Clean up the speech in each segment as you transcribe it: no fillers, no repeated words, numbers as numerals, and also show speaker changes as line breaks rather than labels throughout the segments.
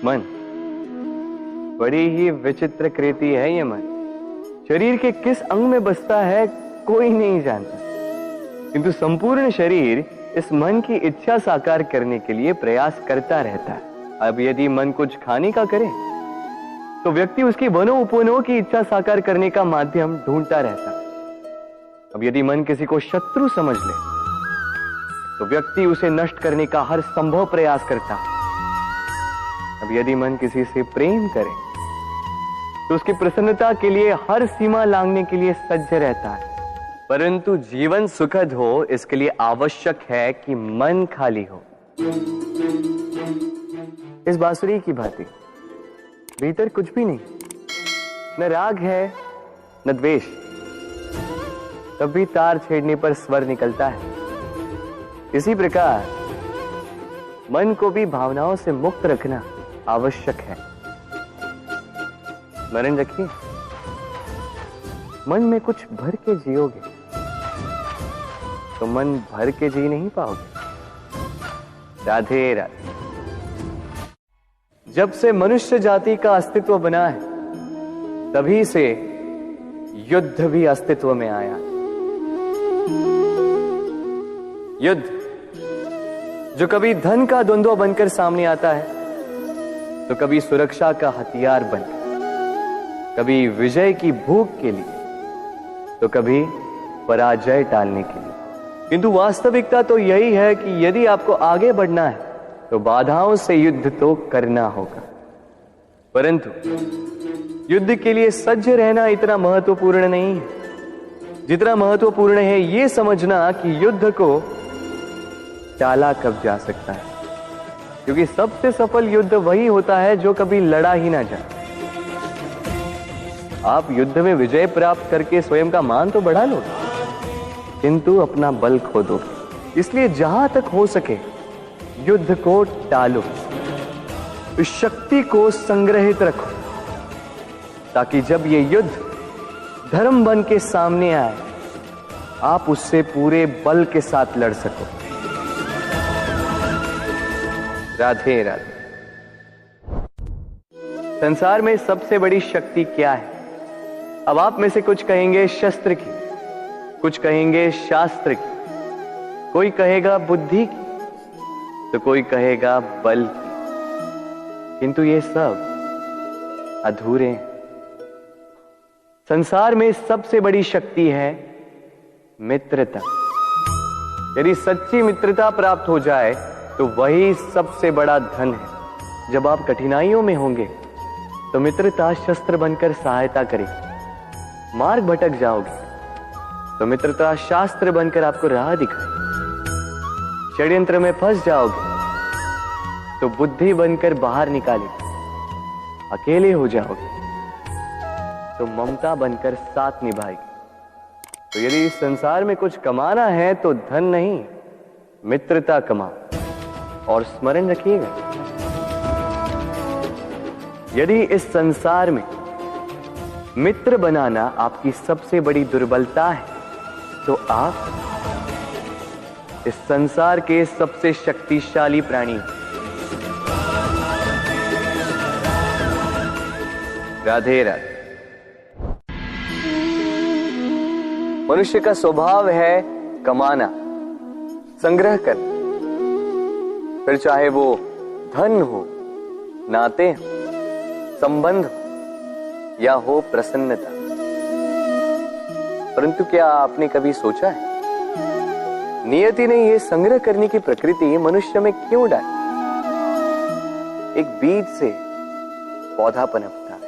मन बड़ी ही विचित्र कृति है ये मन। शरीर के किस अंग में बसता है कोई नहीं जानता, किंतु संपूर्ण शरीर इस मन की इच्छा साकार करने के लिए प्रयास करता रहता है। अब यदि मन कुछ खाने का करे तो व्यक्ति उसकी वनो उपवनों की इच्छा साकार करने का माध्यम ढूंढता रहता है। अब यदि मन किसी को शत्रु समझ ले तो व्यक्ति उसे नष्ट करने का हर संभव प्रयास करता है। अब यदि मन किसी से प्रेम करे तो उसकी प्रसन्नता के लिए हर सीमा लांघने के लिए सज्ज रहता है। परंतु जीवन सुखद हो इसके लिए आवश्यक है कि मन खाली हो। इस बांसुरी की भांति भीतर कुछ भी नहीं, न राग है न द्वेष, तब भी तार छेड़ने पर स्वर निकलता है। इसी प्रकार मन को भी भावनाओं से मुक्त रखना आवश्यक है। स्मरण रखिए, मन में कुछ भर के जियोगे तो मन भर के जी नहीं पाओगे। राधे राधे। जब से मनुष्य जाति का अस्तित्व बना है तभी से युद्ध भी अस्तित्व में आया। युद्ध जो कभी धन का द्वंद्व बनकर सामने आता है तो कभी सुरक्षा का हथियार बनकर, कभी विजय की भूख के लिए तो कभी पराजय टालने के लिए। किंतु वास्तविकता तो यही है कि यदि आपको आगे बढ़ना है तो बाधाओं से युद्ध तो करना होगा। परंतु युद्ध के लिए सज्ज रहना इतना महत्वपूर्ण नहीं है जितना महत्वपूर्ण है यह समझना कि युद्ध को टाला कब जा सकता है। क्योंकि सबसे सफल युद्ध वही होता है जो कभी लड़ा ही ना जाए। आप युद्ध में विजय प्राप्त करके स्वयं का मान तो बढ़ा लो, किंतु अपना बल खो दो। इसलिए जहां तक हो सके युद्ध को टालो, इस शक्ति को संग्रहित रखो, ताकि जब ये युद्ध धर्म बन के सामने आए आप उससे पूरे बल के साथ लड़ सको। राधे राधे। संसार में सबसे बड़ी शक्ति क्या है? अब आप में से कुछ कहेंगे शस्त्र की, कुछ कहेंगे शास्त्र की, कोई कहेगा बुद्धि की, तो कोई कहेगा बल की। किंतु ये सब अधूरे हैं। संसार में सबसे बड़ी शक्ति है मित्रता। यदि सच्ची मित्रता प्राप्त हो जाए तो वही सबसे बड़ा धन है। जब आप कठिनाइयों में होंगे तो मित्रता शस्त्र बनकर सहायता करेगी। मार्ग भटक जाओगे तो मित्रता शास्त्र बनकर आपको राह दिखाए। षड्यंत्र में फंस जाओगे तो बुद्धि बनकर बाहर निकालेगी। अकेले हो जाओगे तो ममता बनकर साथ निभाएगी। तो यदि इस संसार में कुछ कमाना है तो धन नहीं, मित्रता कमाओ। और स्मरण रखिएगा, यदि इस संसार में मित्र बनाना आपकी सबसे बड़ी दुर्बलता है तो आप इस संसार के सबसे शक्तिशाली प्राणी। राधे राधे। मनुष्य का स्वभाव है कमाना, संग्रह करना, फिर चाहे वो धन हो, नाते हो, संबंध हो या हो प्रसन्नता। परंतु क्या आपने कभी सोचा है नियति ने यह संग्रह करने की प्रकृति मनुष्य में क्यों डाली? एक बीज से पौधा पनपता है,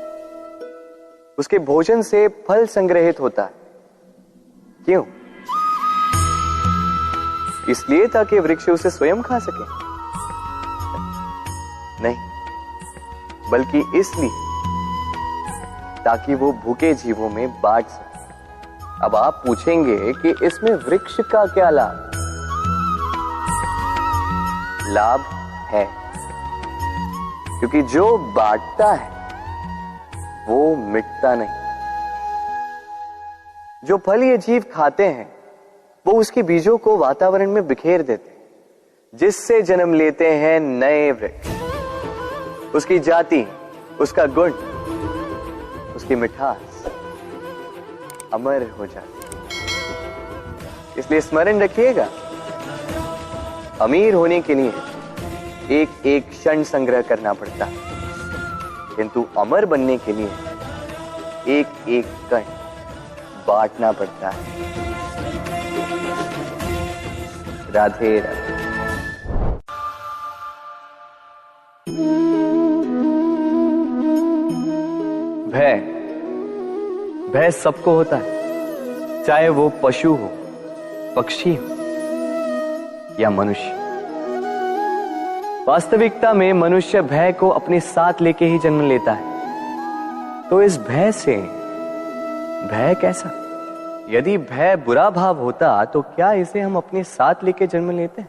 उसके भोजन से फल संग्रहित होता है। क्यों? इसलिए ताकि वृक्ष उसे स्वयं खा सके? नहीं, बल्कि इसलिए ताकि वो भूखे जीवों में बांट सके। अब आप पूछेंगे कि इसमें वृक्ष का क्या लाभ? लाभ है, क्योंकि जो बांटता है वो मिटता नहीं। जो फल ये जीव खाते हैं वो उसके बीजों को वातावरण में बिखेर देते हैं, जिससे जन्म लेते हैं नए वृक्ष। उसकी जाति, उसका गुण, उसकी मिठास अमर हो जाती। इसलिए स्मरण रखिएगा, अमीर होने के लिए एक एक क्षण संग्रह करना पड़ता है, किंतु अमर बनने के लिए एक एक कण बांटना पड़ता है। राधे राधे। भय सबको होता है, चाहे वो पशु हो, पक्षी हो या मनुष्य। वास्तविकता में मनुष्य भय को अपने साथ लेके ही जन्म लेता है। तो इस भय से, भय कैसा? यदि भय बुरा भाव होता तो क्या इसे हम अपने साथ लेके जन्म लेते हैं?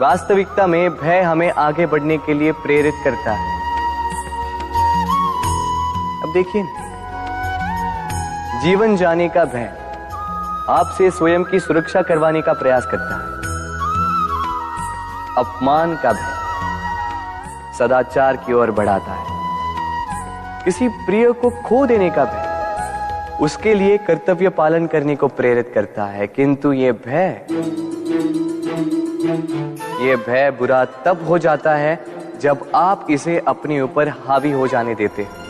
वास्तविकता में भय हमें आगे बढ़ने के लिए प्रेरित करता है। अब देखिए, जीवन जाने का भय आपसे स्वयं की सुरक्षा करवाने का प्रयास करता है। अपमान का भय सदाचार की ओर बढ़ाता है। किसी प्रिय को खो देने का भय उसके लिए कर्तव्य पालन करने को प्रेरित करता है। किंतु यह भय बुरा तब हो जाता है जब आप इसे अपने ऊपर हावी हो जाने देते हैं,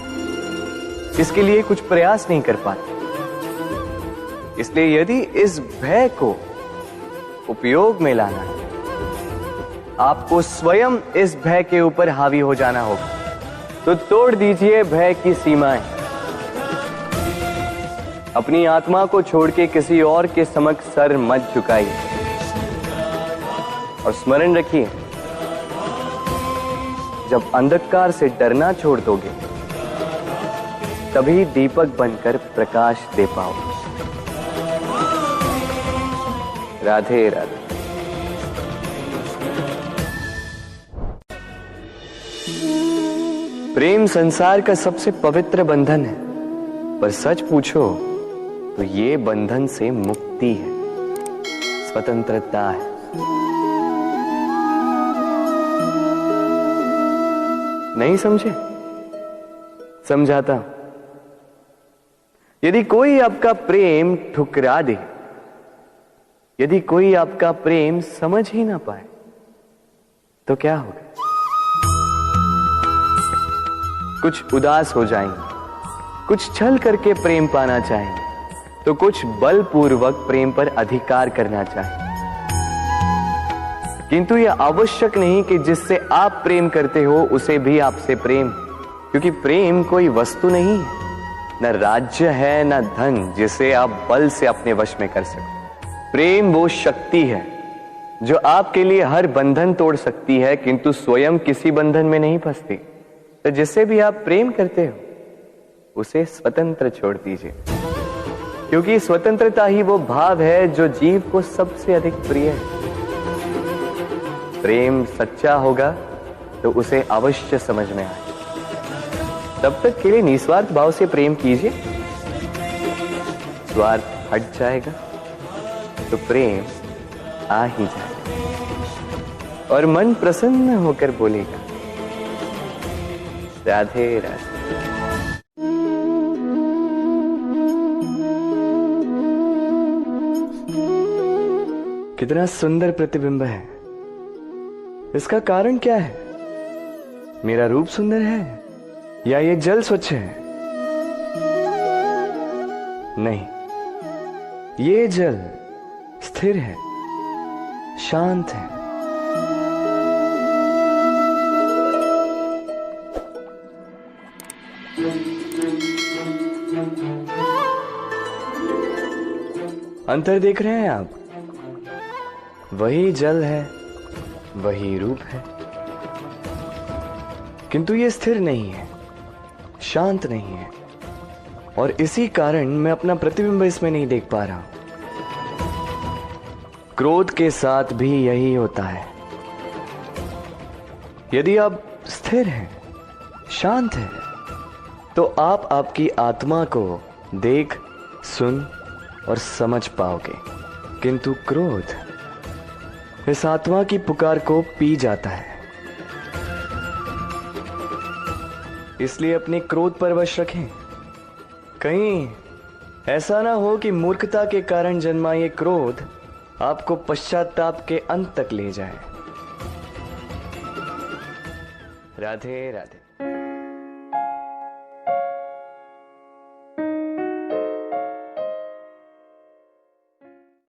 इसके लिए कुछ प्रयास नहीं कर पाते। इसलिए यदि इस भय को उपयोग में लाना है, आपको स्वयं इस भय के ऊपर हावी हो जाना होगा। तो तोड़ दीजिए भय की सीमाएं। अपनी आत्मा को छोड़ के किसी और के समक्ष सर मत झुकाइए और स्मरण रखिए, जब अंधकार से डरना छोड़ दोगे तभी दीपक बनकर प्रकाश दे पाओगे। राधे राधे। प्रेम संसार का सबसे पवित्र बंधन है, पर सच पूछो तो ये बंधन से मुक्ति है, स्वतंत्रता है। नहीं समझे? समझाता हूं। यदि कोई आपका प्रेम ठुकरा दे, यदि कोई आपका प्रेम समझ ही ना पाए, तो क्या होगा? कुछ उदास हो जाएंगे, कुछ छल करके प्रेम पाना चाहेंगे, तो कुछ बलपूर्वक प्रेम पर अधिकार करना चाहेंगे। किंतु यह आवश्यक नहीं कि जिससे आप प्रेम करते हो उसे भी आपसे प्रेम, क्योंकि प्रेम कोई वस्तु नहीं है, न राज्य है, न धन जिसे आप बल से अपने वश में कर सको। प्रेम वो शक्ति है जो आपके लिए हर बंधन तोड़ सकती है, किंतु स्वयं किसी बंधन में नहीं फंसती। तो जिससे भी आप प्रेम करते हो उसे स्वतंत्र छोड़ दीजिए, क्योंकि स्वतंत्रता ही वो भाव है जो जीव को सबसे अधिक प्रिय है। प्रेम सच्चा होगा तो उसे अवश्य समझ में आए। तब तक के लिए निस्वार्थ भाव से प्रेम कीजिए। स्वार्थ हट जाएगा तो प्रेम आ ही जाएगा और मन प्रसन्न होकर बोलेगा, राधे राधे। कितना सुंदर प्रतिबिंब है। इसका कारण क्या है? मेरा रूप सुंदर है या ये जल स्वच्छ है? नहीं, ये जल स्थिर है, शांत है। अंतर देख रहे हैं आप? वही जल है, वही रूप है, किंतु ये स्थिर नहीं है, शांत नहीं है, और इसी कारण मैं अपना प्रतिबिंब इसमें नहीं देख पा रहा हूं। क्रोध के साथ भी यही होता है। यदि आप स्थिर हैं, शांत हैं, तो आप आपकी आत्मा को देख, सुन और समझ पाओगे, किंतु क्रोध इस आत्मा की पुकार को पी जाता है। इसलिए अपने क्रोध पर वश रखें। कहीं ऐसा ना हो कि मूर्खता के कारण जन्मा ये क्रोध आपको पश्चाताप के अंत तक ले जाए। राधे राधे।